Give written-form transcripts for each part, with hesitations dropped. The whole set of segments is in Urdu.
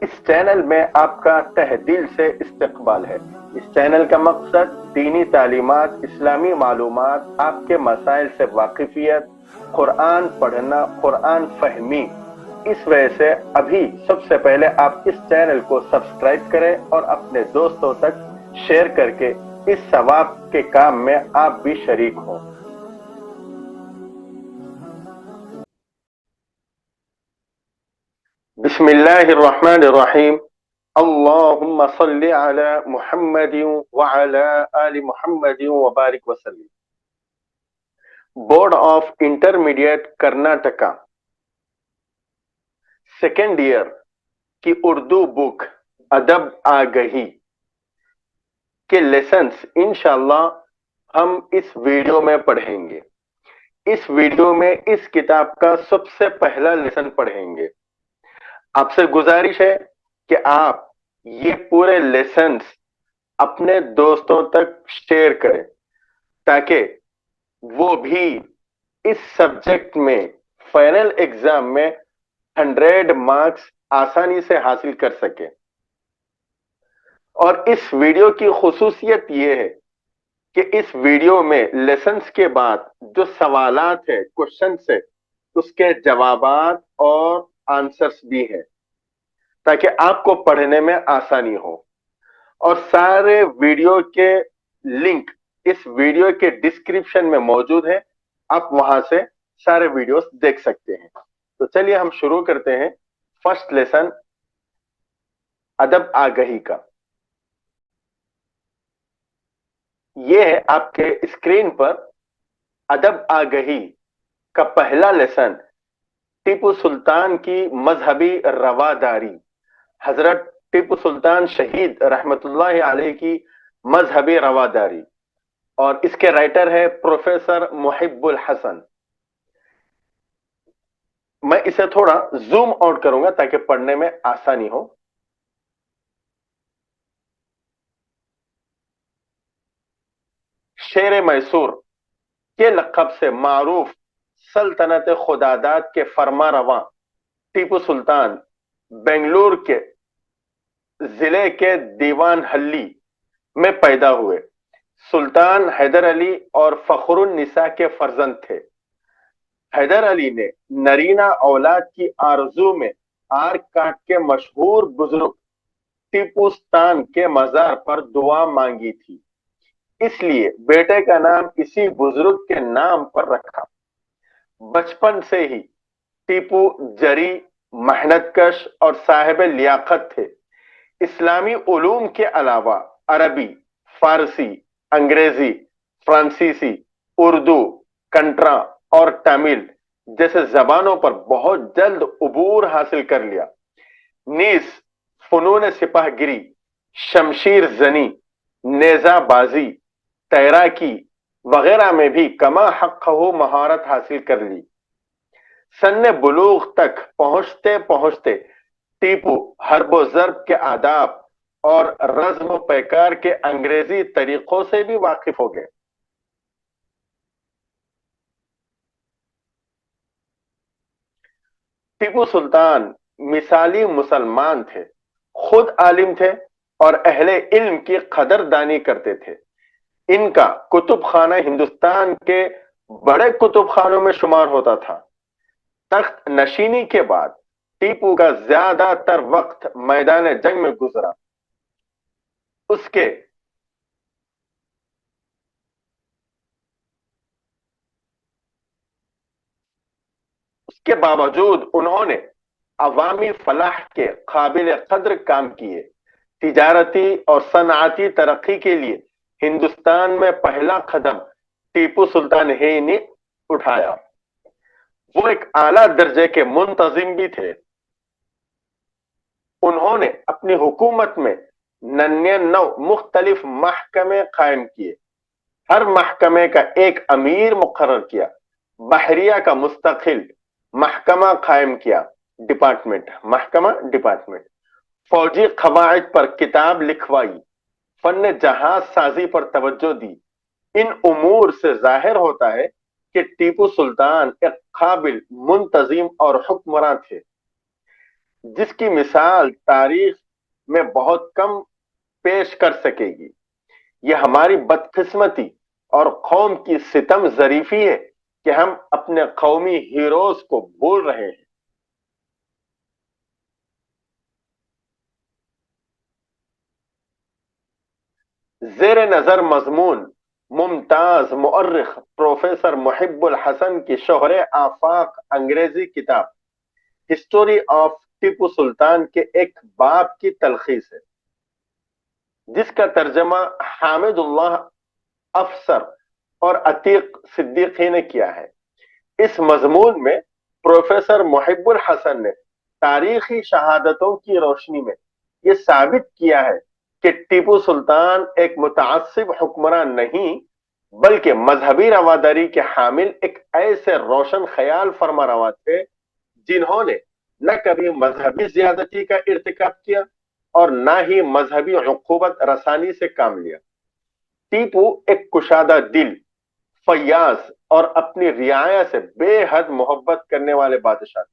اس چینل میں آپ کا تہ دل سے استقبال ہے۔ اس چینل کا مقصد دینی تعلیمات، اسلامی معلومات، آپ کے مسائل سے واقفیت، قرآن پڑھنا، قرآن فہمی۔ اس وجہ سے ابھی سب سے پہلے آپ اس چینل کو سبسکرائب کریں اور اپنے دوستوں تک شیئر کر کے اس ثواب کے کام میں آپ بھی شریک ہوں۔ بسم اللہ الرحمن الرحیم۔ اللہم صلی علی محمد وعلی آل محمد وبارک وسلم۔ Board of intermediate Karnataka second year کی اردو بک ادب آگہی کے لیسنز انشاءاللہ ہم اس ویڈیو میں پڑھیں گے۔ اس ویڈیو میں اس کتاب کا سب سے پہلا لیسن پڑھیں گے۔ آپ سے گزارش ہے کہ آپ یہ پورے لیسنز اپنے دوستوں تک شیئر کریں تاکہ وہ بھی اس سبجیکٹ میں فائنل ایگزام میں 100 مارکس آسانی سے حاصل کر سکیں۔ اور اس ویڈیو کی خصوصیت یہ ہے کہ اس ویڈیو میں لیسنز کے بعد جو سوالات ہیں، کوشچنز ہیں، اس کے جوابات اور آنسرز بھی ہیں تاکہ آپ کو پڑھنے میں آسانی ہو۔ اور سارے ویڈیو کے لنک اس ویڈیو کے ڈسکرپشن میں موجود ہے، آپ وہاں سے سارے ویڈیوز دیکھ سکتے ہیں۔ تو چلیے ہم شروع کرتے ہیں فرسٹ لیسن ادب آگہی کا۔ یہ ہے آپ کے اسکرین پر ادب آگہی کا پہلا لیسن، ٹیپو سلطان کی مذہبی رواداری۔ حضرت ٹیپو سلطان شہید رحمت اللہ علیہ کی مذہبی رواداری، اور اس کے رائٹر ہے پروفیسر محب الحسن۔ میں اسے تھوڑا زوم آؤٹ کروں گا تاکہ پڑھنے میں آسانی ہو۔ شیر میسور کے لقب سے معروف سلطنت خداداد کے فرما رواں ٹیپو سلطان بنگلور کے ضلع کے دیوان ہلی میں پیدا ہوئے۔ سلطان حیدر علی اور فخر النساء کے فرزند تھے۔ حیدر علی نے نرینہ اولاد کی آرزو میں آر کاٹ کے مشہور بزرگ ٹیپوستان کے مزار پر دعا مانگی تھی، اس لیے بیٹے کا نام اسی بزرگ کے نام پر رکھا۔ بچپن سے ہی ٹیپو جری، محنت کش اور صاحب لیاقت تھے۔ اسلامی علوم کے علاوہ عربی، فارسی، انگریزی، فرانسیسی، اردو، کنٹرا اور تامل جیسے زبانوں پر بہت جلد عبور حاصل کر لیا۔ نیز فنون سپاہ گری، شمشیر زنی، نیزہ بازی، تیراکی وغیرہ میں بھی کما حق ہو مہارت حاصل کر لی۔ سن بلوغ تک پہنچتے پہنچتے ٹیپو حرب و ضرب کے آداب اور رزم و پیکار کے انگریزی طریقوں سے بھی واقف ہو گئے۔ ٹیپو سلطان مثالی مسلمان تھے، خود عالم تھے اور اہل علم کی قدردانی کرتے تھے۔ ان کا کتب خانہ ہندوستان کے بڑے کتب خانوں میں شمار ہوتا تھا۔ تخت نشینی کے بعد ٹیپو کا زیادہ تر وقت میدان جنگ میں گزرا۔ اس کے باوجود انہوں نے عوامی فلاح کے قابل قدر کام کیے۔ تجارتی اور صنعتی ترقی کے لیے ہندوستان میں پہلا قدم ٹیپو سلطان ہی نے اٹھایا۔ وہ ایک اعلیٰ درجے کے منتظم بھی تھے۔ انہوں نے اپنی حکومت میں 99 مختلف محکمے قائم کیے، ہر محکمے کا ایک امیر مقرر کیا، بحریہ کا مستقل محکمہ قائم کیا، ڈپارٹمنٹ، فوجی قواعد پر کتاب لکھوائی، فن جہاز سازی پر توجہ دی۔ ان امور سے ظاہر ہوتا ہے کہ ٹیپو سلطان ایک قابل، منتظم اور حکمراں تھے۔ جس کی مثال تاریخ میں بہت کم پیش کر سکے گی. یہ ہماری بدقسمتی اور قوم کی ستم ظریفی ہے کہ ہم اپنے قومی ہیروز کو بھول رہے ہیں. زیر نظر مضمون ممتاز مؤرخ پروفیسر محب الحسن کی شہر آفاق انگریزی کتاب ہسٹوری آف ٹیپو سلطان کے ایک باب کی تلخیص ہے، جس کا ترجمہ حامد اللہ افسر اور عتیق صدیقی نے کیا ہے. اس مضمون میں پروفیسر محب الحسن نے تاریخی شہادتوں کی روشنی میں یہ ثابت کیا ہے کہ ٹیپو سلطان ایک متعصب حکمران نہیں بلکہ مذہبی رواداری کے حامل ایک ایسے روشن خیال فرما روا تھے جنہوں نے نہ کبھی مذہبی زیادتی کا ارتکاب کیا اور نہ ہی مذہبی عقوبت رسانی سے کام لیا. ٹیپو ایک کشادہ دل، فیاض اور اپنی رعایا سے بے حد محبت کرنے والے بادشاہ تھے.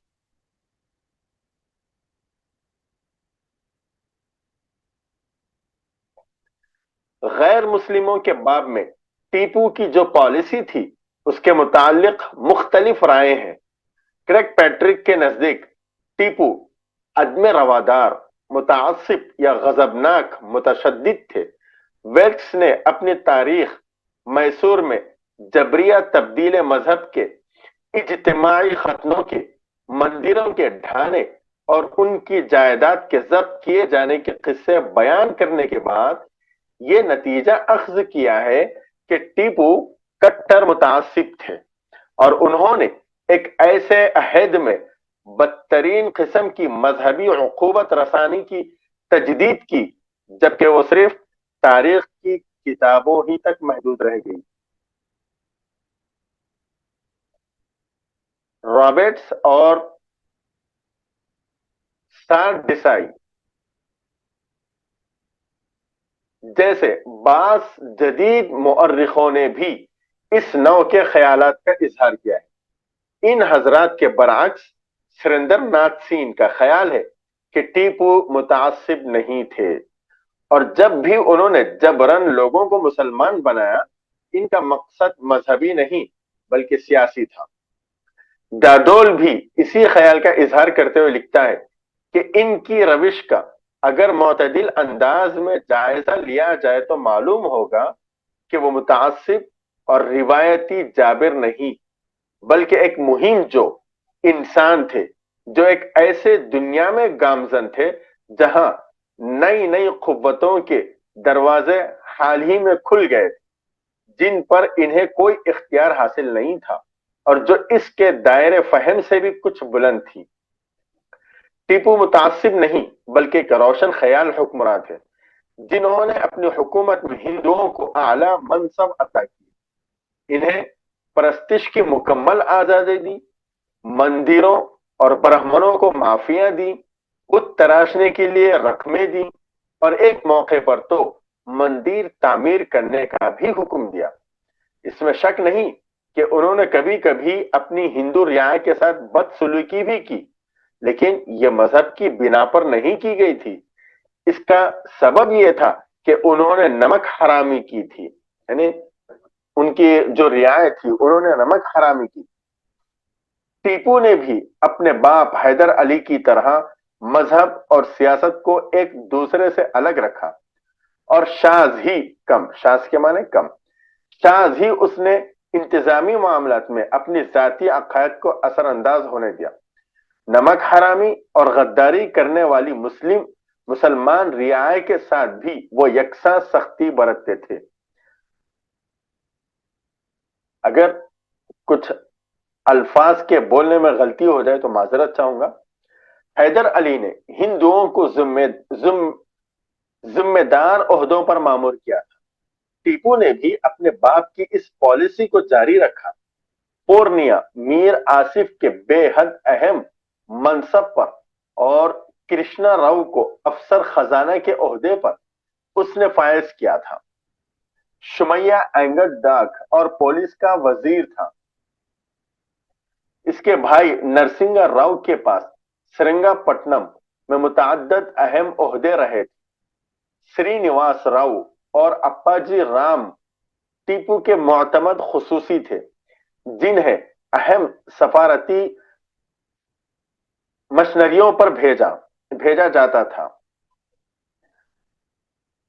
غیر مسلموں کے باب میں ٹیپو کی جو پالیسی تھی اس کے متعلق مختلف رائے ہیں. کریک پیٹرک کے نزدیک ٹیپو عدم روادار، متعصب یا غضبناک متشدد تھے. ویلکس نے اپنی تاریخ میسور میں جبریہ تبدیل مذہب کے، اجتماعی ختنوں کے، مندروں کے ڈھانے اور ان کی جائیداد کے ضبط کیے جانے کے قصے بیان کرنے کے بعد یہ نتیجہ اخذ کیا ہے کہ ٹیپو کٹر متعصب تھے اور انہوں نے ایک ایسے عہد میں بدترین قسم کی مذہبی عقوبت رسانی کی تجدید کی جبکہ وہ صرف تاریخ کی کتابوں ہی تک محدود رہ گئی. رابرٹس اور سار ڈسائی جیسے بعض جدید مؤرخوں نے بھی اس نوع کے خیالات کا اظہار کیا ہے. ان حضرات کے برعکس سریندر ناتھ سین کا خیال ہے کہ ٹیپو متعصب نہیں تھے اور جب بھی انہوں نے جبرن لوگوں کو مسلمان بنایا ان کا مقصد مذہبی نہیں بلکہ سیاسی تھا. ڈاڈول بھی اسی خیال کا اظہار کرتے ہوئے لکھتا ہے کہ ان کی روش کا اگر معتدل انداز میں جائزہ لیا جائے تو معلوم ہوگا کہ وہ متعصب اور روایتی جابر نہیں بلکہ ایک مہم جو انسان تھے، جو ایک ایسے دنیا میں گامزن تھے جہاں نئی نئی قوتوں کے دروازے حال ہی میں کھل گئے تھے جن پر انہیں کوئی اختیار حاصل نہیں تھا اور جو اس کے دائرے فہم سے بھی کچھ بلند تھی. ٹیپو متعصب نہیں بلکہ ایک روشن خیال حکمران تھے جنہوں نے اپنی حکومت میں ہندوؤں کو اعلیٰ منصب عطا کی، انہیں پرستش کی مکمل آزادی دی، مندروں اور برہمنوں کو معافیاں دی، بت تراشنے کے لیے رقمیں دی اور ایک موقع پر تو مندر تعمیر کرنے کا بھی حکم دیا. اس میں شک نہیں کہ انہوں نے کبھی کبھی اپنی ہندو رعایا کے ساتھ بدسلوکی بھی کی لیکن یہ مذہب کی بنا پر نہیں کی گئی تھی. اس کا سبب یہ تھا کہ انہوں نے نمک حرامی کی تھی، یعنی ان کی جو رعایت تھی انہوں نے نمک حرامی کی. ٹیپو نے بھی اپنے باپ حیدر علی کی طرح مذہب اور سیاست کو ایک دوسرے سے الگ رکھا اور شاذ ہی کم، شاذ کے معنی کم، شاذ ہی اس نے انتظامی معاملات میں اپنی ذاتی عقائد کو اثر انداز ہونے دیا. نمک حرامی اور غداری کرنے والی مسلمان رعایا کے ساتھ بھی وہ یکساں سختی برتتے تھے. اگر کچھ الفاظ کے بولنے میں غلطی ہو جائے تو معذرت چاہوں گا. حیدر علی نے ہندوؤں کو ذمہ دار عہدوں پر مامور کیا تھا. ٹیپو نے بھی اپنے باپ کی اس پالیسی کو جاری رکھا. پورنیا میر آصف کے بے حد اہم منصب پر اور کرشنا راؤ کو افسر خزانہ کے عہدے پر اس نے فائز کیا تھا. شمیہ اینگڈ ڈاک اور پولیس کا وزیر تھا. اس کے بھائی نرسنگا راؤ کے پاس سرنگا پٹنم میں متعدد اہم عہدے رہے تھے۔ سری نواس راؤ اور اپاجی رام ٹیپو کے معتمد خصوصی تھے، جنہیں اہم سفارتی مشنریوں پر بھیجا جاتا تھا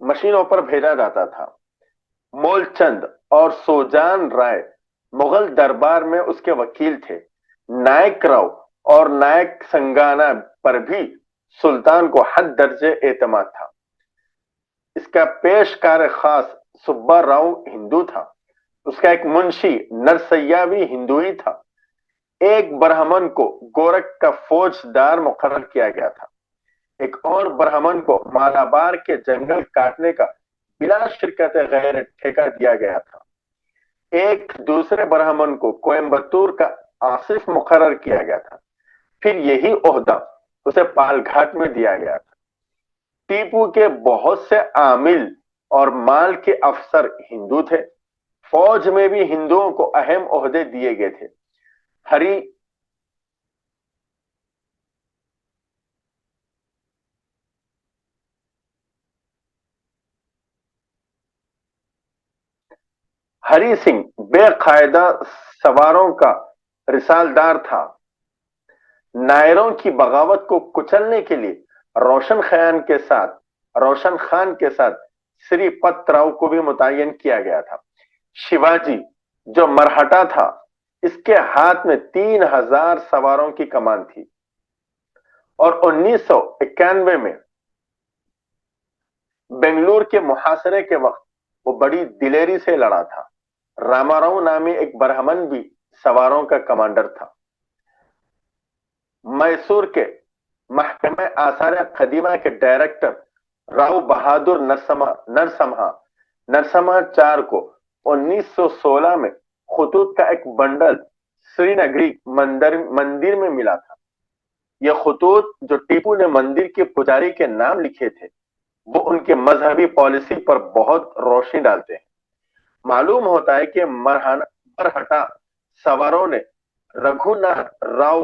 مشینوں پر بھیجا جاتا تھا۔ مول چند اور سوجان رائے مغل دربار میں اس کے وکیل تھے۔ نائک راؤ اور نائک سنگانا پر بھی سلطان کو حد درجے اعتماد تھا۔ اس کا پیشکار خاص سبا راؤ ہندو تھا۔ اس کا ایک منشی نرسیا بھی ہندو ہی تھا۔ ایک برہمن کو گورکھ کا فوجدار مقرر کیا گیا تھا۔ ایک اور برہمن کو مالابار کے جنگل کاٹنے کا بلا شرکت غیر ٹھیکہ دیا گیا تھا۔ ایک دوسرے برہمن کو کوئمبتور کا آصف مقرر کیا گیا تھا۔ پھر یہی عہدہ اسے پال گھاٹ میں دیا گیا تھا۔ ٹیپو کے بہت سے عامل اور مال کے افسر ہندو تھے۔ فوج میں بھی ہندوؤں کو اہم عہدے دیے گئے تھے۔ ہری سنگھ بے قاعدہ سواروں کا رسالدار تھا۔ نائروں کی بغاوت کو کچلنے کے لیے روشن خان کے ساتھ سری پت راؤ کو بھی متعین کیا گیا تھا۔ شیواجی جو مرہٹا تھا، اس کے ہاتھ میں 3000 سواروں کی کمان تھی اور 1991 میں بنگلور کے محاصرے کے وقت وہ بڑی دلیری سے لڑا تھا۔ راما راؤ نامی ایک برہمن بھی سواروں کا کمانڈر تھا۔ میسور کے محکمہ آثار قدیمہ کے ڈائریکٹر راؤ بہادر نرسمہا چار کو 1916 میں خطوط کا ایک بنڈل سری نگری مندر میں ملا تھا۔ یہ خطوط جو ٹیپو نے مندر کے پجاری کے نام لکھے تھے، وہ ان کے مذہبی پالیسی پر بہت روشنی ڈالتے ہیں۔ معلوم ہوتا ہے کہ مرہٹا سواروں نے رگھوناتھ راؤ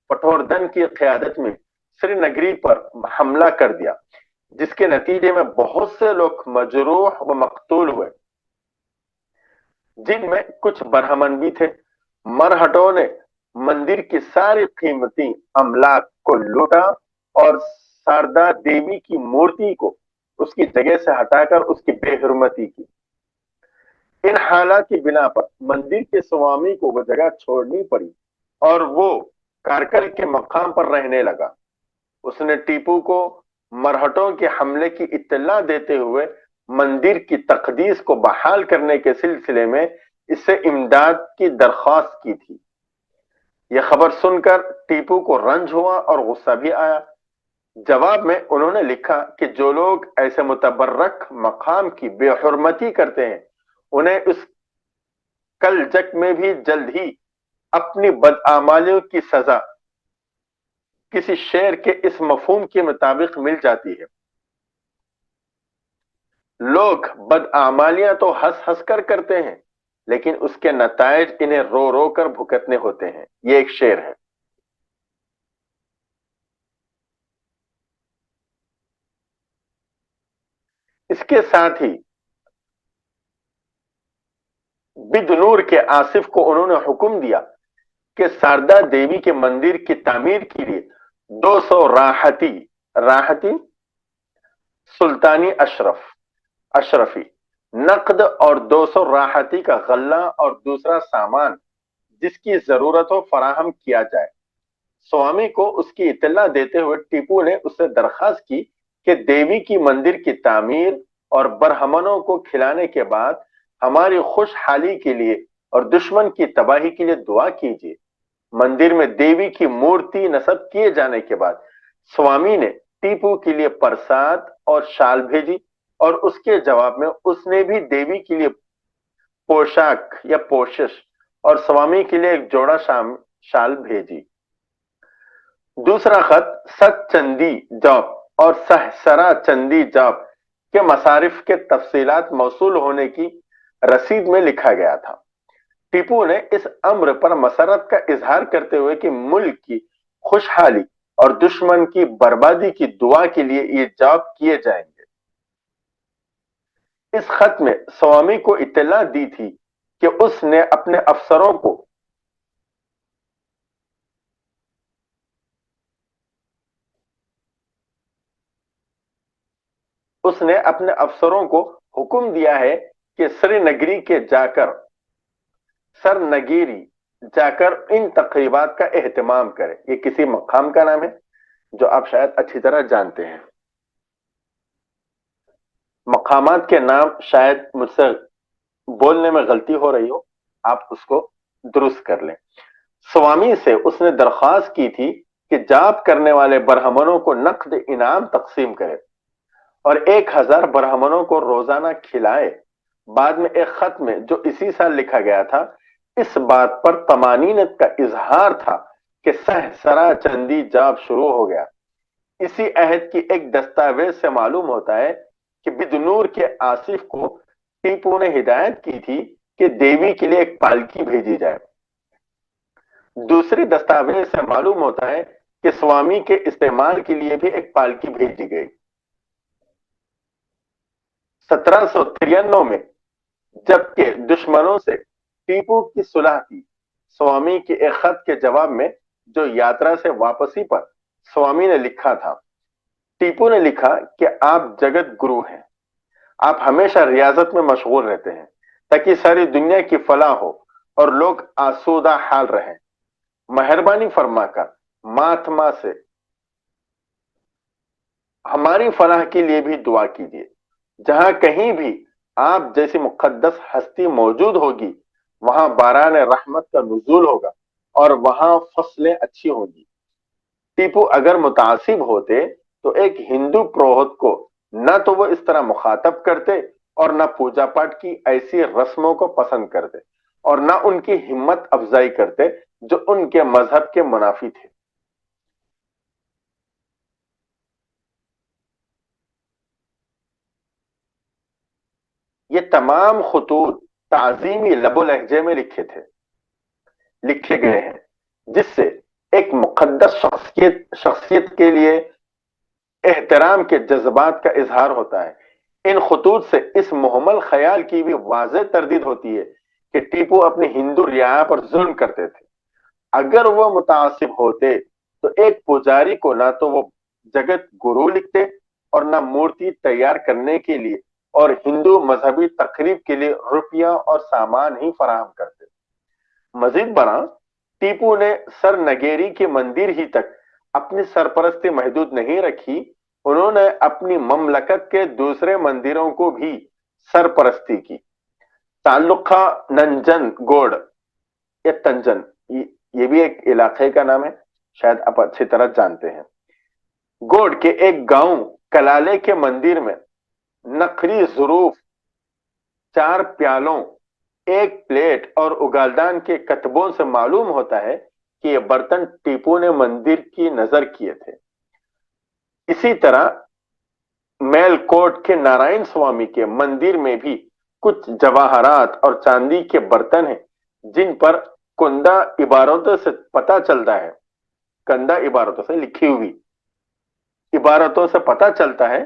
پٹوردن کی قیادت میں سری نگری پر حملہ کر دیا، جس کے نتیجے میں بہت سے لوگ مجروح و مقتول ہوئے، جن میں کچھ برہمن بھی تھے۔ مرہٹوں نے مندر کی ساری قیمتی املاک کو لوٹا اور ساردا دیوی کی مورتی کو اس کی جگہ سے ہٹا کر اس کی بے حرمتی کی۔ ان حالات کی بنا پر مندر کے سوامی کو وہ جگہ چھوڑنی پڑی اور وہ کارکل کے مقام پر رہنے لگا۔ اس نے ٹیپو کو مرہٹوں کے حملے کی اطلاع دیتے ہوئے مندر کی تقدیس کو بحال کرنے کے سلسلے میں اس سے امداد کی درخواست کی تھی۔ یہ خبر سن کر ٹیپو کو رنج ہوا اور غصہ بھی آیا۔ جواب میں انہوں نے لکھا کہ جو لوگ ایسے متبرک مقام کی بے حرمتی کرتے ہیں، انہیں اس کلجک میں بھی جلد ہی اپنی بدعمالیوں کی سزا کسی شعر کے اس مفہوم کے مطابق مل جاتی ہے: لوگ بدعمالیاں تو ہنس ہنس کر کرتے ہیں، لیکن اس کے نتائج انہیں رو رو کر بھگتنے ہوتے ہیں۔ یہ ایک شعر ہے۔ اس کے ساتھ ہی بدنور کے آصف کو انہوں نے حکم دیا کہ ساردا دیوی کے مندر کی تعمیر کے لیے 200 راحتی سلطانی اشرفی نقد اور 200 راحتی کا غلہ اور دوسرا سامان جس کی ضرورت ہو فراہم کیا جائے۔ سوامی کو اس کی اطلاع دیتے ہوئے ٹیپو نے اس سے درخواست کی کہ دیوی کی مندر کی تعمیر اور برہمنوں کو کھلانے کے بعد ہماری خوشحالی کے لیے اور دشمن کی تباہی کے لیے دعا کیجیے۔ مندر میں دیوی کی مورتی نصب کیے جانے کے بعد سوامی نے ٹیپو کے لیے پرساد اور شال بھیجی، اور اس کے جواب میں اس نے بھی دیوی کے لیے پوشاک یا پوشش اور سوامی کے لیے ایک جوڑا شال بھیجی۔ دوسرا خط ست چندی جاب اور سہسرا چندی جاب کے مصارف کے تفصیلات موصول ہونے کی رسید میں لکھا گیا تھا۔ ٹیپو نے اس امر پر مسرت کا اظہار کرتے ہوئے کہ ملک کی خوشحالی اور دشمن کی بربادی کی دعا کے لیے یہ جاب کیے جائیں گے۔ اس خط میں سوامی کو اطلاع دی تھی کہ اس نے اپنے افسروں کو حکم دیا ہے کہ سر نگیری جا کر ان تقریبات کا اہتمام کرے۔ یہ کسی مقام کا نام ہے جو آپ شاید اچھی طرح جانتے ہیں۔ مقامات کے نام شاید مجھ سے بولنے میں غلطی ہو رہی ہو، آپ اس کو درست کر لیں۔ سوامی سے اس نے درخواست کی تھی کہ جاپ کرنے والے برہمنوں کو نقد انعام تقسیم کرے اور 1000 برہمنوں کو روزانہ کھلائے۔ بعد میں ایک خط میں جو اسی سال لکھا گیا تھا، اس بات پر طمانینت کا اظہار تھا کہ سہسرا چندی جاپ شروع ہو گیا۔ اسی عہد کی ایک دستاویز سے معلوم ہوتا ہے کہ بدنور کے آصف کو ٹیپو نے ہدایت کی تھی کہ دیوی کے لیے ایک پالکی بھیجی جائے۔ دوسری دستاویز سے معلوم ہوتا ہے کہ سوامی کے استعمال کے لیے بھی ایک پالکی بھیجی گئی۔ 1793 میں جبکہ دشمنوں سے ٹیپو کی صلح تھی، سوامی کے ایک خط کے جواب میں جو یاترا سے واپسی پر سوامی نے لکھا تھا، ٹیپو نے لکھا کہ آپ جگت گرو ہیں، آپ ہمیشہ ریاضت میں مشغول رہتے ہیں تاکہ ساری دنیا کی فلاح ہو اور لوگ آسودہ حال رہیں۔ مہربانی فرما کر مہاتما سے ہماری فلاح کے لیے بھی دعا کیجیے۔ جہاں کہیں بھی آپ جیسی مقدس ہستی موجود ہوگی وہاں باران رحمت کا نزول ہوگا اور وہاں فصلیں اچھی ہوں گی۔ ٹیپو اگر متعصب ہوتے تو ایک ہندو پروہت کو نہ تو وہ اس طرح مخاطب کرتے اور نہ پوجا پاٹ کی ایسی رسموں کو پسند کرتے اور نہ ان کی ہمت افزائی کرتے جو ان کے مذہب کے منافی تھے۔ یہ تمام خطوط تعظیمی لب و لہجے میں لکھے گئے ہیں، جس سے ایک مقدس شخصیت کے لیے احترام کے جذبات کا اظہار ہوتا ہے۔ ان خطوط سے اس محمل خیال کی بھی واضح تردید ہوتی ہے کہ ٹیپو اپنی ہندو رعایا پر ظلم کرتے تھے۔ اگر وہ متعصب ہوتے تو ایک پجاری کو نہ تو وہ جگت گرو لکھتے اور نہ مورتی تیار کرنے کے لیے اور ہندو مذہبی تقریب کے لیے روپیہ اور سامان ہی فراہم کرتے۔ مزید برآں ٹیپو نے سر نگیری کے مندر ہی تک اپنی سرپرستی محدود نہیں رکھی، انہوں نے اپنی مملکت کے دوسرے مندروں کو بھی سرپرستی کی۔ تعلقہ ننجن گوڑ یا تنجن، یہ بھی ایک علاقے کا نام ہے، شاید آپ اچھی طرح جانتے ہیں۔ گوڑ کے ایک گاؤں کلالے کے مندر میں نقری ظروف 4 پیالوں، 1 پلیٹ اور اگالدان کے کتبوں سے معلوم ہوتا ہے کہ یہ برتن ٹیپو نے مندر کی نظر کیے تھے۔ اسی طرح میل کوٹ کے نارائن سوامی کے مندر میں بھی کچھ جواہرات اور چاندی کے برتن ہیں جن پر کندا عبارتوں سے پتہ چلتا ہے، کندا عبارتوں سے لکھی ہوئی عبارتوں سے پتہ چلتا ہے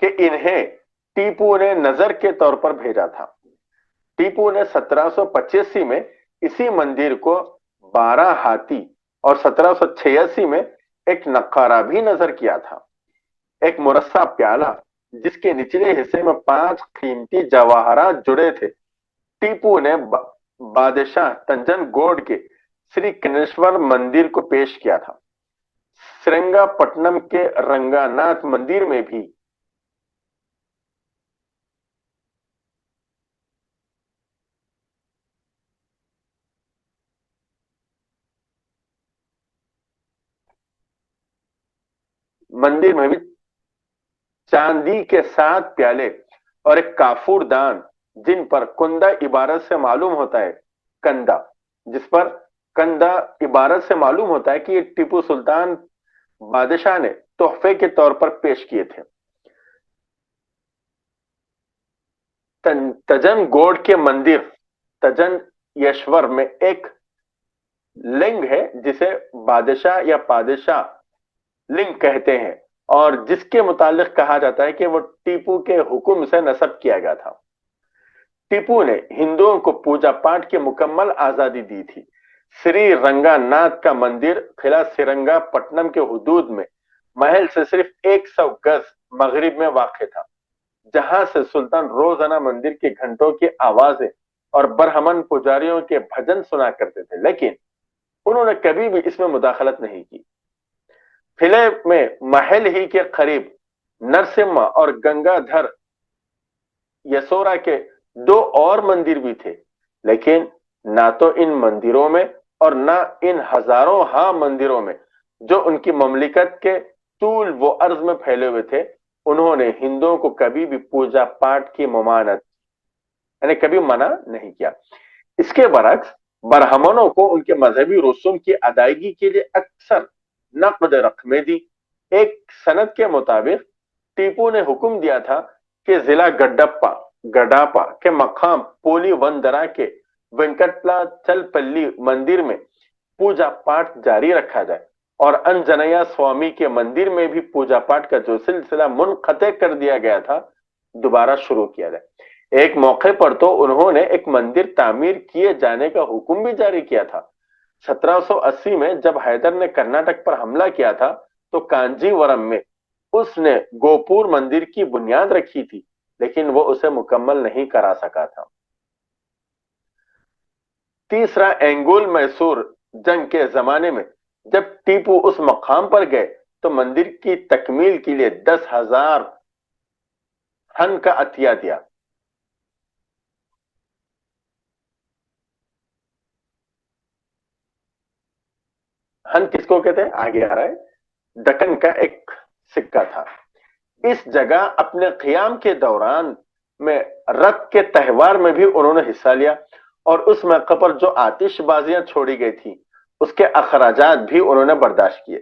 کہ انہیں ٹیپو نے نظر کے طور پر بھیجا تھا۔ ٹیپو نے 1785 میں اسی مندر کو 12 ہاتھی اور 1786 میں ایک نقارہ بھی نظر کیا تھا۔ ایک مرصع پیالہ جس کے نچلے حصے میں 5 قیمتی جواہرات جڑے تھے، ٹیپو نے بادشاہ تنجن گوڑ کے سری کنیشور مندر کو پیش کیا تھا۔ سرنگا پٹنم کے رنگا ناتھ مندر میں بھی چاندی کے 7 پیالے اور ایک کافور دان جن پر کندا عبارت سے معلوم ہوتا ہے کندا، جس پر کندا عبارت سے معلوم ہوتا ہے کہ یہ ٹیپو سلطان بادشاہ نے تحفے کے طور پر پیش کیے تھے۔ تجن گوڑ کے مندر تجن یشور میں ایک لنگ ہے جسے بادشاہ یا پادشاہ لنک کہتے ہیں، اور جس کے متعلق کہا جاتا ہے کہ وہ ٹیپو کے حکم سے نصب کیا گیا تھا۔ ٹیپو نے ہندوؤں کو پوجا پاٹ کی مکمل آزادی دی تھی۔ سری رنگا ناتھ کا مندر قلعہ سرنگا پٹنم کے حدود میں محل سے صرف 100 گز مغرب میں واقع تھا، جہاں سے سلطان روزانہ مندر کے گھنٹوں کی آوازیں اور برہمن پجاریوں کے بھجن سنا کرتے تھے، لیکن انہوں نے کبھی بھی اس میں مداخلت نہیں کی۔ قلعے میں محل ہی کے قریب نرسمہ اور گنگا دھر یسورا کے 2 اور مندر بھی تھے، لیکن نہ تو ان مندروں میں اور نہ ان ہزاروں ہاں مندروں میں جو ان کی مملکت کے طول و عرض میں پھیلے ہوئے تھے، انہوں نے ہندوؤں کو کبھی بھی پوجا پاٹ کی ممانعت یعنی کبھی منع نہیں کیا۔ اس کے برعکس برہمنوں کو ان کے مذہبی رسوم کی ادائیگی کے لیے اکثر نقد رقمیں دی۔ ایک سند کے مطابق ٹیپو نے حکم دیا تھا کہ ضلع گڈاپا کے مقام پولی وندرا کے وینکٹلا چل پلی مندر میں پوجا پاٹ جاری رکھا جائے اور انجنیا سوامی کے مندر میں بھی پوجا پاٹ کا جو سلسلہ منقطع کر دیا گیا تھا دوبارہ شروع کیا جائے۔ ایک موقع پر تو انہوں نے ایک مندر تعمیر کیے جانے کا حکم بھی جاری کیا تھا۔ 1780 میں جب حیدر نے کرناٹک پر حملہ کیا تھا تو کانجی ورم میں اس نے گوپور مندر کی بنیاد رکھی تھی، لیکن وہ اسے مکمل نہیں کرا سکا تھا۔ تیسرا، اینگول میسور جنگ کے زمانے میں جب ٹیپو اس مقام پر گئے تو مندر کی تکمیل کے لیے 10,000 ہن کا عطیہ دیا۔ ہن کس کو کہتے ہیں؟ آگے آ رہا ہے، دکن کا ایک سکہ تھا۔ اس جگہ اپنے قیام کے دوران میں رت کے تہوار میں بھی انہوں نے حصہ لیا، اور اس موقع پر جو آتش بازیاں چھوڑی گئی تھی اس کے اخراجات بھی انہوں نے برداشت کیے۔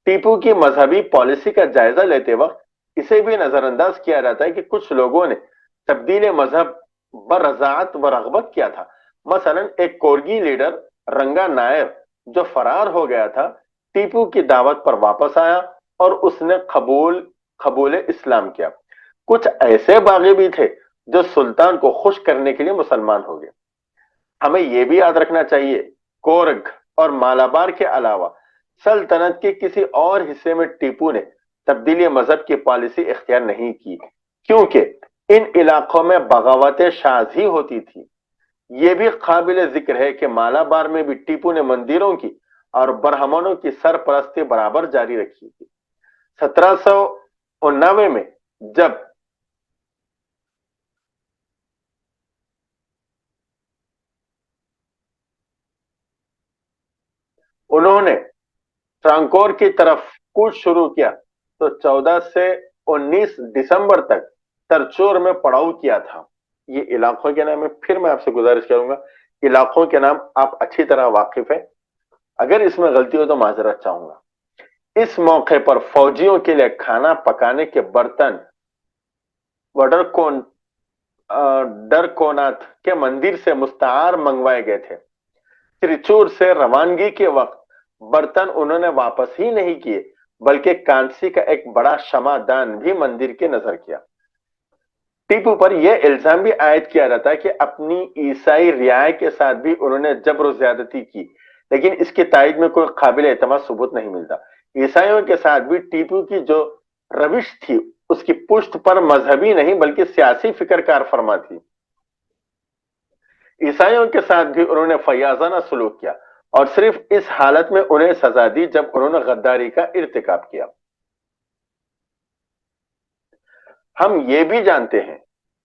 ٹیپو کی مذہبی پالیسی کا جائزہ لیتے وقت اسے بھی نظر انداز کیا جاتا ہے کہ کچھ لوگوں نے تبدیل مذہب برضاعت و رغبت کیا تھا۔ مثلا ایک کورگی لیڈر رنگا نائر جو فرار ہو گیا تھا، ٹیپو کی دعوت پر واپس آیا اور اس نے قبول اسلام کیا۔ کچھ ایسے باغی بھی تھے جو سلطان کو خوش کرنے کے لیے مسلمان ہو گئے۔ ہمیں یہ بھی یاد رکھنا چاہیے، کورگ اور مالابار کے علاوہ سلطنت کے کسی اور حصے میں ٹیپو نے تبدیلی مذہب کی پالیسی اختیار نہیں کی، کیونکہ ان علاقوں میں بغاوتیں شاذ ہی ہوتی تھی۔ یہ بھی قابل ذکر ہے کہ مالابار میں بھی ٹیپو نے مندروں کی اور برہمنوں کی سرپرستی برابر جاری رکھی تھی۔ 1799 میں جب انہوں نے ٹرانکور کی طرف کوچ شروع کیا تو 14 سے 19 دسمبر تک ترچور میں پڑاؤ کیا تھا۔ یہ علاقوں کے نام ہے، پھر میں آپ سے گزارش کروں گا، علاقوں کے نام آپ اچھی طرح واقف ہیں، اگر اس میں غلطی ہو تو معذرت چاہوں گا۔ اس موقع پر فوجیوں کے لیے کھانا پکانے کے برتن ڈرکوناتھ کے مندر سے مستعار منگوائے گئے تھے۔ تریچور سے روانگی کے وقت برتن انہوں نے واپس ہی نہیں کیے، بلکہ کانسی کا ایک بڑا شمع دان بھی مندر کے نظر کیا۔ ٹیپو پر یہ الزام بھی عائد کیا جاتا ہے کہ اپنی عیسائی رعایا کے ساتھ بھی انہوں نے جبر و زیادتی کی، لیکن اس کی تائید میں کوئی قابل اعتماد ثبوت نہیں ملتا۔ عیسائیوں کے ساتھ بھی ٹیپو کی جو روش تھی اس کی پشت پر مذہبی نہیں بلکہ سیاسی فکر کار فرما تھی۔ عیسائیوں کے ساتھ بھی انہوں نے فیاضانہ سلوک کیا، اور صرف اس حالت میں انہیں سزا دی جب انہوں نے غداری کا ارتکاب کیا۔ ہم یہ بھی جانتے ہیں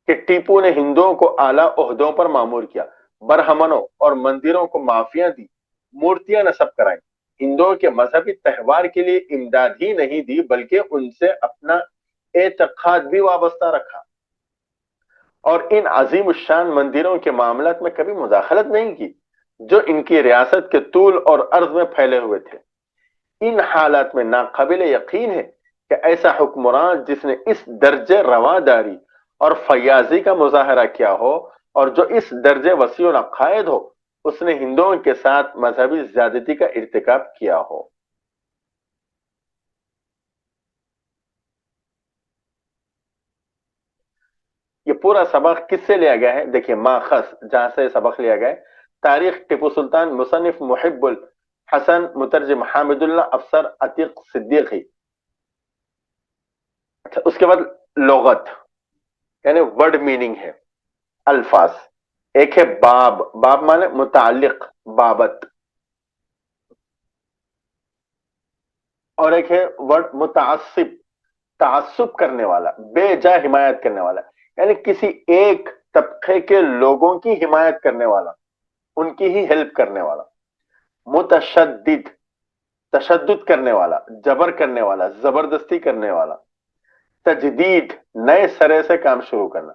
کہ ٹیپو نے ہندوؤں کو اعلیٰ عہدوں پر مامور کیا، برہمنوں اور مندروں کو معافیاں دی، مورتیاں نصب کرائیں، ہندوؤں کے مذہبی تہوار کے لیے امداد ہی نہیں دی بلکہ ان سے اپنا اعتقاد بھی وابستہ رکھا، اور ان عظیم الشان مندروں کے معاملات میں کبھی مداخلت نہیں کی جو ان کی ریاست کے طول اور عرض میں پھیلے ہوئے تھے۔ ان حالات میں ناقابل یقین ہے کہ ایسا حکمران جس نے اس درجے رواداری اور فیاضی کا مظاہرہ کیا ہو اور جو اس درجے وسیع العقائد ہو، اس نے ہندوؤں کے ساتھ مذہبی زیادتی کا ارتکاب کیا ہو۔ پورا سبق کس سے لیا گیا ہے؟ دیکھیے ماخذ جہاں سے سبق لیا گیا ہے، تاریخ ٹیپو سلطان، مصنف محب الحسن، مترجم حامد اللہ افسر عتیق صدیقی۔ اچھا، اس کے بعد لغت یعنی ورڈ میننگ ہے، الفاظ۔ ایک ہے باب، باب مانے متعلق، بابت، اور ایک ہے ورڈ متعصب، تعصب کرنے والا، بے جا حمایت کرنے والا، یعنی کسی ایک طبقے کے لوگوں کی حمایت کرنے والا، ان کی ہی ہیلپ کرنے والا۔ متشدد، تشدد کرنے والا، جبر کرنے والا، زبردستی کرنے والا۔ تجدید، نئے سرے سے کام شروع کرنا۔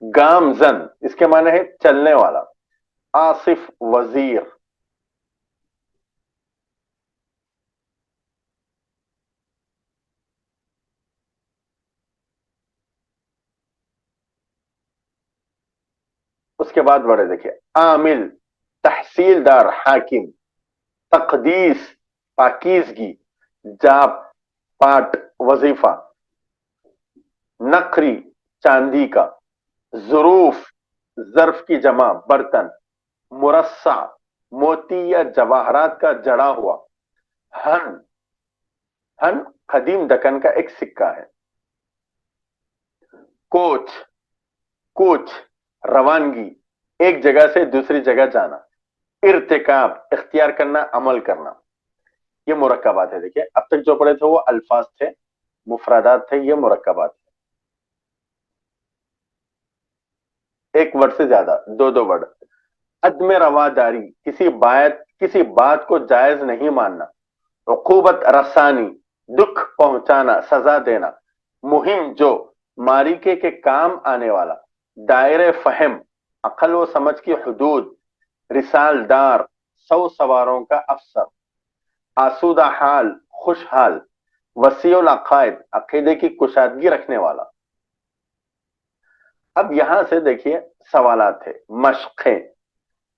گامزن، اس کے معنی ہے چلنے والا۔ آصف، وزیر۔ اس کے بعد بڑے دیکھیے، عامل، تحصیلدار، حاکم۔ تقدیس، پاکیزگی، جاپ، پاٹ، وظیفہ۔ نقری، چاندی کا۔ ظروف، ظرف کی جمع، برتن۔ مرصع، موتی یا جواہرات کا جڑا ہوا۔ ہن، ہن قدیم دکن کا ایک سکہ ہے۔ کوچ، کوچ روانگی، ایک جگہ سے دوسری جگہ جانا۔ ارتکاب، اختیار کرنا، عمل کرنا۔ یہ مرکبات ہے۔ دیکھیے اب تک جو پڑھے تھے وہ الفاظ تھے، مفردات تھے، یہ مرکبات تھے۔ ایک ورڈ سے زیادہ، دو دو ورڈ۔ عدم رواداری، کسی بات کو جائز نہیں ماننا۔ عقوبت رسانی، دکھ پہنچانا، سزا دینا۔ مہم جو، ماریکے کے کام آنے والا۔ دائر فہم، عقل و سمجھ کی حدود۔ رسالدار، 100 سواروں کا افسر۔ آسودہ حال، خوشحال۔ وسیع العقائد، عقیدے کی کشادگی رکھنے والا۔ اب یہاں سے دیکھیے سوالات ہے، مشقیں۔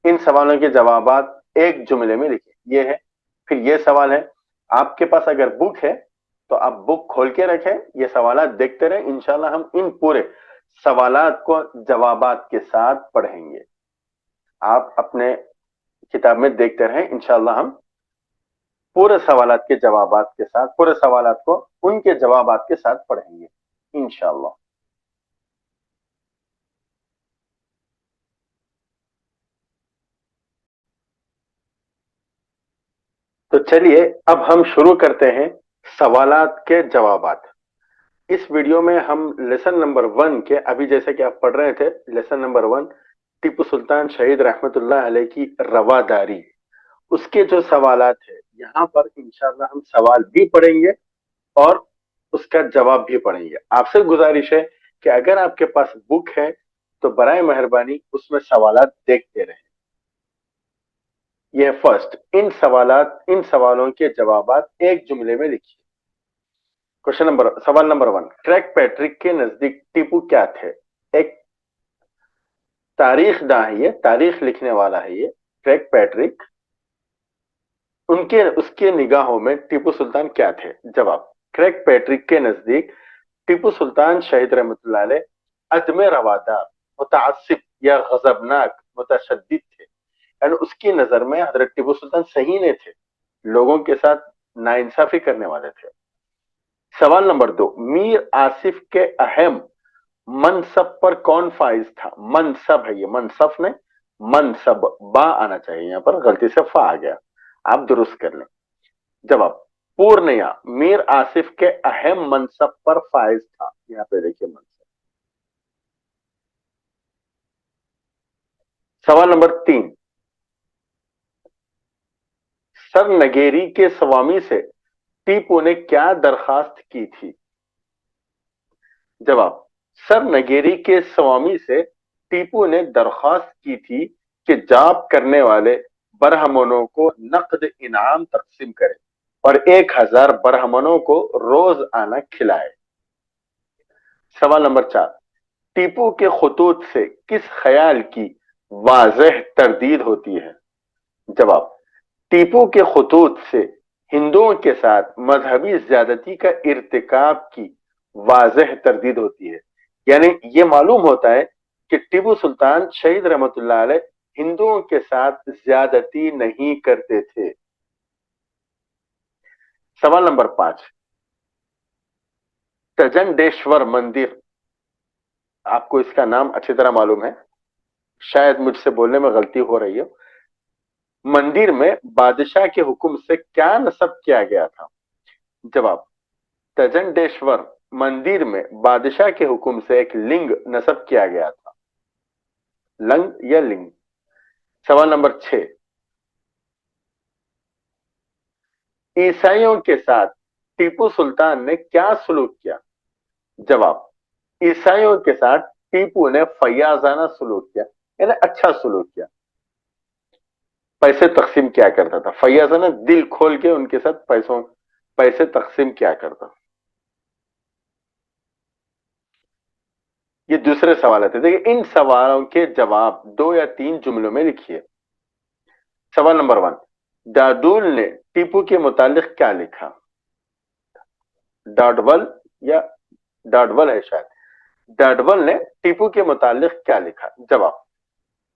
ان سوالوں کے جوابات ایک جملے میں لکھیں، یہ ہے۔ پھر یہ سوال ہے، آپ کے پاس اگر بک ہے تو آپ بک کھول کے رکھیں، یہ سوالات دیکھتے رہیں، انشاءاللہ ہم ان پورے سوالات کو جوابات کے ساتھ پڑھیں گے۔ آپ اپنے کتاب میں دیکھتے رہیں، انشاءاللہ ہم پورے سوالات کے جوابات کے ساتھ، پورے سوالات کو ان کے جوابات کے ساتھ پڑھیں گے انشاءاللہ۔ تو چلیے اب ہم شروع کرتے ہیں سوالات کے جوابات۔ اس ویڈیو میں ہم لیسن نمبر 1 کے، ابھی جیسے کہ آپ پڑھ رہے تھے لیسن نمبر 1 ٹیپو سلطان شہید رحمت اللہ علیہ کی رواداری، اس کے جو سوالات ہیں یہاں پر انشاءاللہ ہم سوال بھی پڑھیں گے اور اس کا جواب بھی پڑھیں گے۔ آپ سے گزارش ہے کہ اگر آپ کے پاس بک ہے تو برائے مہربانی اس میں سوالات دیکھتے رہیں۔ یہ فرسٹ، ان سوالوں کے جوابات ایک جملے میں لکھیے۔ سوال نمبر 1، کریگ پیٹرک کے نزدیک ٹیپو کیا تھے؟ ایک تاریخ داں ہے، یہ تاریخ لکھنے والا ہے یہ کریگ پیٹرک۔ اس کے نگاہوں میں ٹیپو سلطان کیا تھے؟ جواب، کریگ پیٹرک کے نزدیک ٹیپو سلطان شہید رحمت اللہ علیہ عدم روادار، متعصب یا غضبناک، متشدد تھے، یعنی اس کی نظر میں حضرت ٹیپو سلطان صحیح نہیں تھے، لوگوں کے ساتھ ناانصافی کرنے والے تھے۔ سوال نمبر 2، میر آصف کے اہم منصب پر کون فائز تھا؟ منصب ہے یہ، منصب نہیں، منصب، با آنا چاہیے، یہاں پر غلطی سے فا آ گیا، آپ درست کر لیں۔ جواب، پورنیا میر آصف کے اہم منصب پر فائز تھا، یہاں پہ دیکھیے منصب۔ سوال نمبر 3، سر نگیری کے سوامی سے ٹیپو نے کیا درخواست کی تھی؟ جواب، سر نگیری کے سوامی سے ٹیپو نے درخواست کی تھی کہ جاپ کرنے والے برہمنوں کو نقد انعام تقسیم کرے اور 1000 برہمنوں کو روز آنا کھلائے۔ سوال نمبر 4، ٹیپو کے خطوط سے کس خیال کی واضح تردید ہوتی ہے؟ جواب، ٹیپو کے خطوط سے ہندوؤں کے ساتھ مذہبی زیادتی کا ارتکاب کی واضح تردید ہوتی ہے، یعنی یہ معلوم ہوتا ہے کہ ٹیپو سلطان شہید رحمت اللہ علیہ ہندوؤں کے ساتھ زیادتی نہیں کرتے تھے۔ سوال نمبر 5، تجنڈیشور مندر، آپ کو اس کا نام اچھی طرح معلوم ہے، شاید مجھ سے بولنے میں غلطی ہو رہی ہے، مندر میں بادشاہ کے حکم سے کیا نصب کیا گیا تھا؟ جواب، تجنڈیشور مندر میں بادشاہ کے حکم سے ایک لنگ نصب کیا گیا تھا، لنگ یا لنگ۔ سوال نمبر 6، عیسائیوں کے ساتھ ٹیپو سلطان نے کیا سلوک کیا؟ جواب، عیسائیوں کے ساتھ ٹیپو نے فیاضانہ سلوک کیا، یعنی اچھا سلوک کیا، پیسے تقسیم کیا کرتا تھا، فیاضانہ دل کھول کے ان کے ساتھ پیسے تقسیم کیا کرتا۔ یہ دوسرے سوالات تھے، دیکھیں ان سوالوں کے جواب 2 یا 3 جملوں میں لکھیے۔ سوال نمبر 1، ڈاڈول نے ٹیپو کے متعلق کیا لکھا؟ ڈاڈول یا ڈاڈول ہے شاید، ڈاڈول نے ٹیپو کے متعلق کیا لکھا؟ جواب،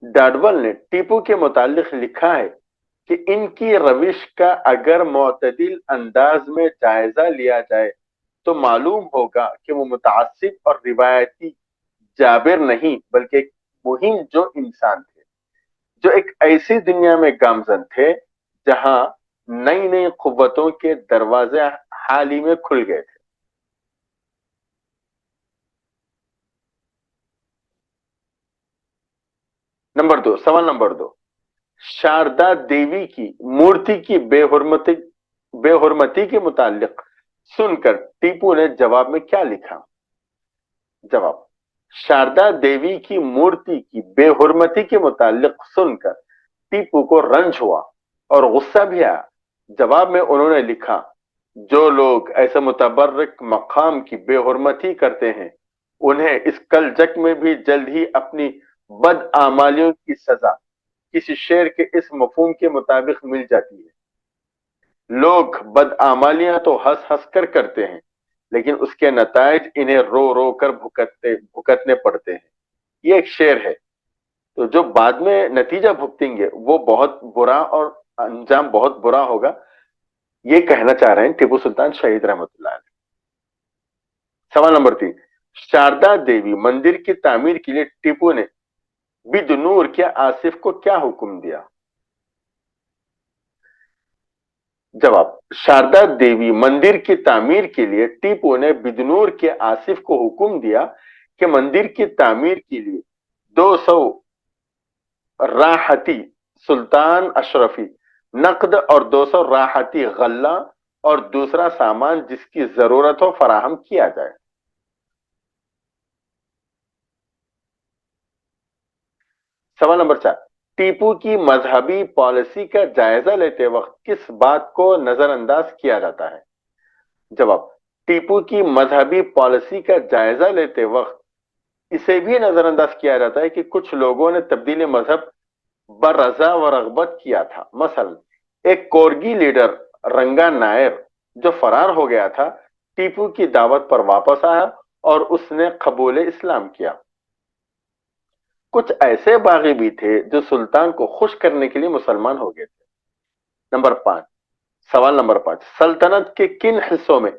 ڈاڈول نے ٹیپو کے متعلق لکھا ہے کہ ان کی روش کا اگر معتدل انداز میں جائزہ لیا جائے تو معلوم ہوگا کہ وہ متعصب اور روایتی جابر نہیں بلکہ ایک مہم جو انسان تھے، جو ایک ایسی دنیا میں گامزن تھے جہاں نئی نئی قوتوں کے دروازے حال ہی میں کھل گئے تھے۔ نمبر 2، سوال نمبر 2، شاردا دیوی کی مورتی کی بے حرمتی کے متعلق سن کر ٹیپو نے جواب میں کیا لکھا؟ جواب، شاردا دیوی کی مورتی کی بے حرمتی کے متعلق سن کر ٹیپو کو رنج ہوا اور غصہ بھی آیا۔ جواب میں انہوں نے لکھا، جو لوگ ایسے متبرک مقام کی بے حرمتی کرتے ہیں انہیں اس کل جگ میں بھی جلد ہی اپنی بد اعمالیوں کی سزا کسی شعر کے اس مفہوم کے مطابق مل جاتی ہے۔ لوگ بد اعمالیاں تو ہنس ہنس کر کرتے ہیں لیکن اس کے نتائج انہیں رو رو کر بھگتنے پڑتے ہیں۔ یہ ایک شعر ہے، تو جو بعد میں نتیجہ بھگتیں گے وہ بہت برا اور انجام بہت برا ہوگا، یہ کہنا چاہ رہے ہیں ٹیپو سلطان شہید رحمت اللہ علیہ۔ سوال نمبر 3، شاردا دیوی مندر کی تعمیر کے لیے ٹیپو نے بدنور کے آصف کو کیا حکم دیا؟ جواب، شاردا دیوی مندر کی تعمیر کے لیے ٹیپو نے بدنور کے آصف کو حکم دیا کہ مندر کی تعمیر کے لیے 200 راحتی سلطان اشرفی نقد اور 200 راحتی غلہ اور دوسرا سامان جس کی ضرورت ہو فراہم کیا جائے۔ سوال نمبر 4، ٹیپو کی مذہبی پالیسی کا جائزہ لیتے وقت کس بات کو نظر انداز کیا جاتا ہے؟ جواب، ٹیپو کی مذہبی پالیسی کا جائزہ لیتے وقت اسے بھی نظر انداز کیا جاتا ہے کہ کچھ لوگوں نے تبدیل مذہب برضا و رغبت کیا تھا۔ مثلا ایک کورگی لیڈر رنگا نائر جو فرار ہو گیا تھا ٹیپو کی دعوت پر واپس آیا اور اس نے قبول اسلام کیا۔ کچھ ایسے باغی بھی تھے جو سلطان کو خوش کرنے کے لیے مسلمان ہو گئے تھے۔ نمبر 5، سوال نمبر 5، سلطنت کے کن حصوں میں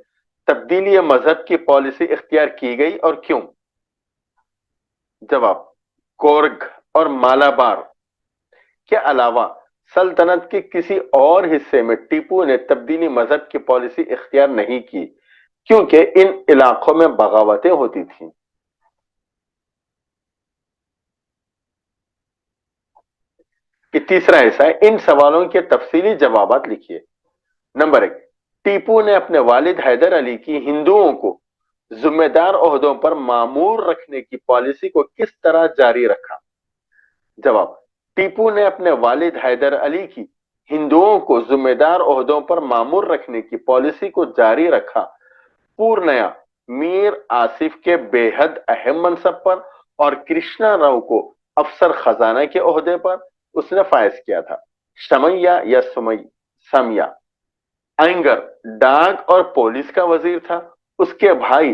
تبدیلی مذہب کی پالیسی اختیار کی گئی اور کیوں؟ جواب، کورگ اور مالابار کے علاوہ سلطنت کے کسی اور حصے میں ٹیپو نے تبدیلی مذہب کی پالیسی اختیار نہیں کی کیونکہ ان علاقوں میں بغاوتیں ہوتی تھیں۔ یہ تیسرا حصہ ہے، ان سوالوں کے تفصیلی جوابات لکھیے۔ نمبر 1، ٹیپو نے اپنے والد حیدر علی کی ہندوؤں کو ذمہ دار عہدوں پر معمور رکھنے کی پالیسی کو کس طرح جاری رکھا؟ جواب، ٹیپو نے اپنے والد حیدر علی کی ہندوؤں کو ذمہ دار عہدوں پر معمور رکھنے کی پالیسی کو جاری رکھا۔ پورنیا میر آصف کے بے حد اہم منصب پر اور کرشنا راؤ کو افسر خزانہ کے عہدے پر اس نے فائز کیا تھا۔ شمیا یا سمیا اینگر ڈاک اور پولیس کا وزیر تھا۔ اس کے بھائی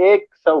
100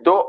2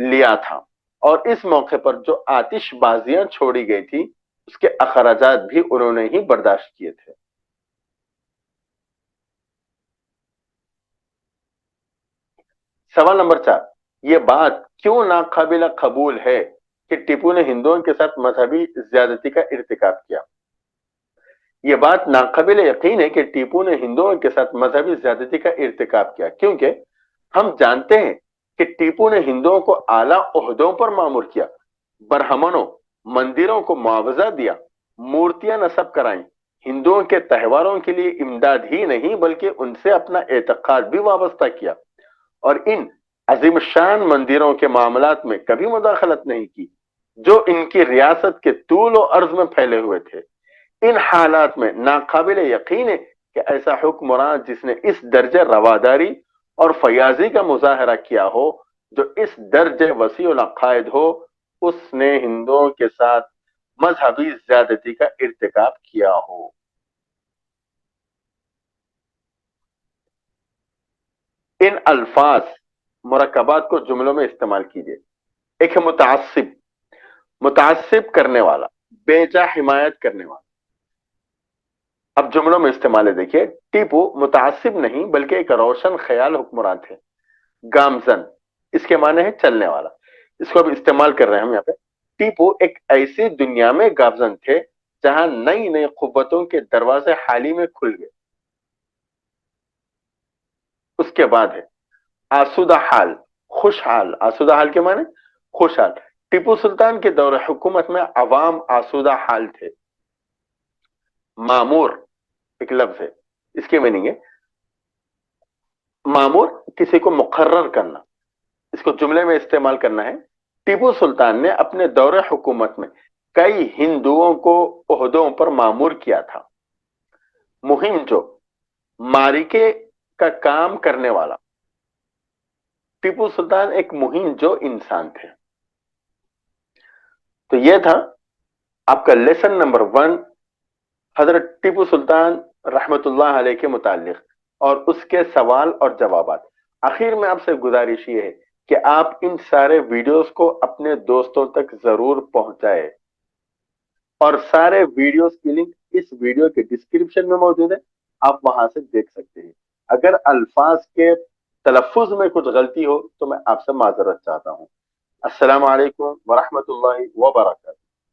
لیا تھا، اور اس موقع پر جو آتش بازیاں چھوڑی گئی تھی اس کے اخراجات بھی انہوں نے ہی برداشت کیے تھے۔ سوال نمبر 4، یہ بات کیوں ناقابل قبول ہے کہ ٹیپو نے ہندوؤں کے ساتھ مذہبی زیادتی کا ارتکاب کیا؟ یہ بات ناقابل یقین ہے کہ ٹیپو نے ہندوؤں کے ساتھ مذہبی زیادتی کا ارتکاب کیا، کیونکہ ہم جانتے ہیں کہ ٹیپو نے ہندوؤں کو اعلیٰ عہدوں پر مامور کیا، برہمنوں، مندروں کو معاوضہ دیا، مورتیاں نصب کرائیں، ہندوؤں کے تہواروں کے لیے امداد ہی نہیں بلکہ ان سے اپنا اعتقاد بھی وابستہ کیا، اور ان عظیم شان مندروں کے معاملات میں کبھی مداخلت نہیں کی جو ان کی ریاست کے طول و عرض میں پھیلے ہوئے تھے۔ ان حالات میں ناقابل یقین ہے کہ ایسا حکمران جس نے اس درجے رواداری اور فیاضی کا مظاہرہ کیا ہو، جو اس درجے وسیع العقائد ہو، اس نے ہندوؤں کے ساتھ مذہبی زیادتی کا ارتکاب کیا ہو۔ ان الفاظ مرکبات کو جملوں میں استعمال کیجیے۔ ایک ہے متعصب، متعصب کرنے والا، بے جا حمایت کرنے والا۔ اب جملوں میں استعمال ہے، دیکھیے، ٹیپو متعصب نہیں بلکہ ایک روشن خیال حکمران تھے۔ گامزن، اس کے معنی ہے چلنے والا، اس کو اب استعمال کر رہے ہیں ہم یہاں پہ۔ ٹیپو ایک ایسی دنیا میں گامزن تھے جہاں نئی نئی قوتوں کے دروازے حالی میں کھل گئے۔ اس کے بعد ہے آسودہ حال، خوشحال۔ آسودہ حال کے معنی خوشحال۔ ٹیپو سلطان کے دور حکومت میں عوام آسودہ حال تھے۔ معمور ایک لفظ ہے، اس کے میننگ ہے معمور کسی کو مقرر کرنا، اس کو جملے میں استعمال کرنا ہے۔ ٹیپو سلطان نے اپنے دور حکومت میں کئی ہندوؤں کو عہدوں پر معمور کیا تھا۔ مہم جو، ماریکے کا کام کرنے والا۔ ٹیپو سلطان ایک مہم جو انسان تھے۔ تو یہ تھا آپ کا لیسن نمبر 1 حضرت ٹیپو سلطان رحمت اللہ علیہ کے متعلق اور اس کے سوال اور جوابات۔ آخر میں آپ سے گزارش یہ ہے کہ آپ ان سارے ویڈیوز کو اپنے دوستوں تک ضرور پہنچائیں، اور سارے ویڈیوز کی لنک اس ویڈیو کے ڈسکرپشن میں موجود ہے، آپ وہاں سے دیکھ سکتے ہیں۔ اگر الفاظ کے تلفظ میں کچھ غلطی ہو تو میں آپ سے معذرت چاہتا ہوں۔ السلام علیکم ورحمۃ اللہ وبرکاتہ۔